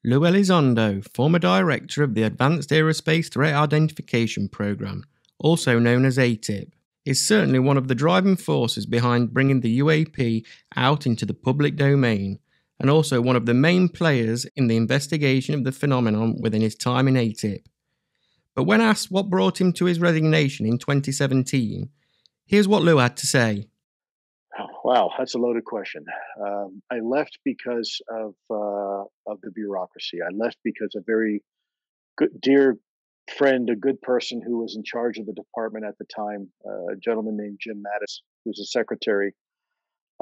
Lou Elizondo, former director of the Advanced Aerospace Threat Identification Program, also known as AATIP, is certainly one of the driving forces behind bringing the UAP out into the public domain, and also one of the main players in the investigation of the phenomenon within his time in AATIP. But when asked what brought him to his resignation in 2017, here's what Lou had to say. Wow, that's a loaded question. I left because of the bureaucracy. I left because a very good, dear friend, a good person who was in charge of the department at the time, a gentleman named Jim Mattis, who's a secretary,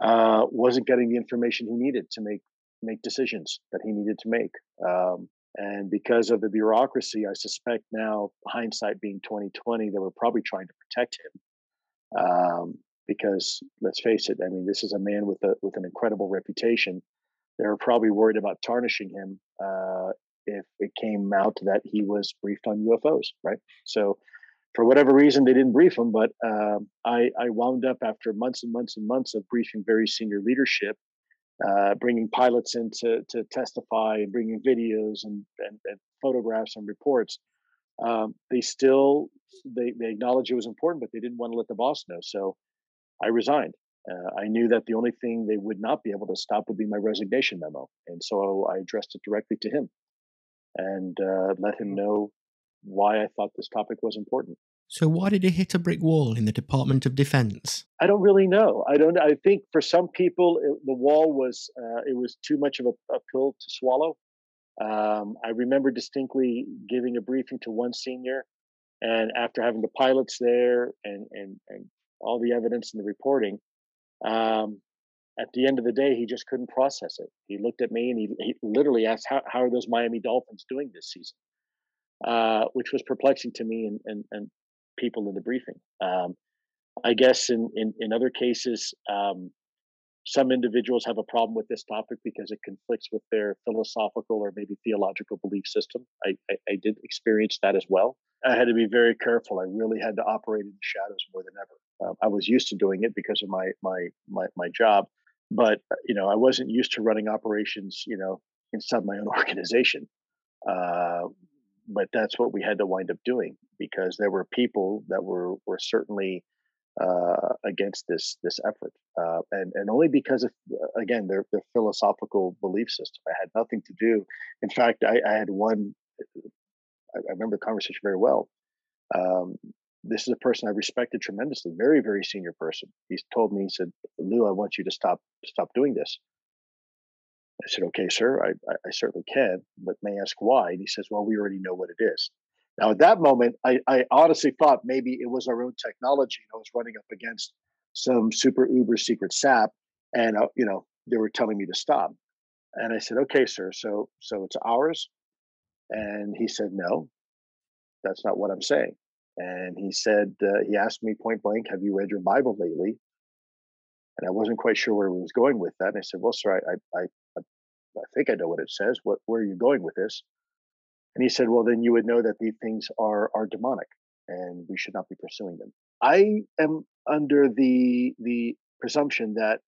wasn't getting the information he needed to make decisions that he needed to make. And because of the bureaucracy, I suspect now, hindsight being 2020, they were probably trying to protect him. Because let's face it, I mean, this is a man with an incredible reputation. They were probably worried about tarnishing him if it came out that he was briefed on UFOs, right? So, for whatever reason, they didn't brief him. But I wound up after months and months and months of briefing very senior leadership, bringing pilots in to testify and bringing videos and photographs and reports. They acknowledged it was important, but they didn't want to let the boss know. So I resigned. I knew that the only thing they would not be able to stop would be my resignation memo. And so I addressed it directly to him and let him know why I thought this topic was important. So why did he hit a brick wall in the Department of Defense? I don't really know. I think for some people, the wall was too much of a pill to swallow. I remember distinctly giving a briefing to one senior, and after having the pilots there and all the evidence and the reporting, at the end of the day, he just couldn't process it. He looked at me and he literally asked, how are those Miami Dolphins doing this season? Which was perplexing to me and people in the briefing. I guess in other cases, some individuals have a problem with this topic because it conflicts with their philosophical or maybe theological belief system. I did experience that as well. I had to be very careful. I really had to operate in the shadows more than ever. I was used to doing it because of my job, but I wasn't used to running operations, inside my own organization. But that's what we had to wind up doing because there were people that were certainly against this effort, and only because of again their philosophical belief system. I had nothing to do. In fact, I had one. I remember the conversation very well. This is a person I respected tremendously, very, very senior person. He told me, he said, "Lou, I want you to stop doing this." I said, "Okay, sir, I certainly can, but may I ask why?" And he says, "Well, we already know what it is." Now, at that moment, I honestly thought maybe it was our own technology. I was running up against some super uber secret SAP, and they were telling me to stop. And I said, "Okay, sir, so it's ours?" And he said, "No, that's not what I'm saying." And he said, he asked me point blank, "Have you read your Bible lately?" And I wasn't quite sure where he was going with that. And I said, "Well, sir, I think I know what it says. Where are you going with this?" And he said, "Well, then you would know that these things are demonic and we should not be pursuing them." I am under the presumption that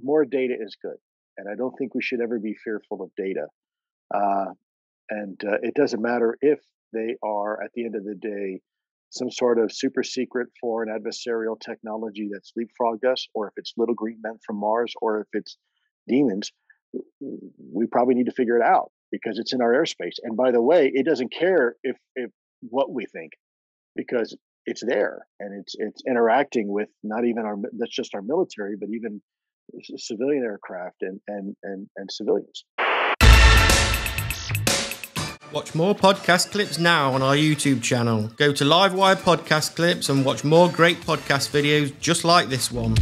more data is good. And I don't think we should ever be fearful of data. And it doesn't matter if they are, at the end of the day, some sort of super secret foreign adversarial technology that's leapfrogged us, or if it's little green men from Mars, or if it's demons. We probably need to figure it out because it's in our airspace. And by the way, it doesn't care if what we think, because it's there and it's interacting with not even that's just our military, but even civilian aircraft and civilians. Watch more podcast clips now on our YouTube channel. Go to Livewire Podcast Clips and watch more great podcast videos just like this one.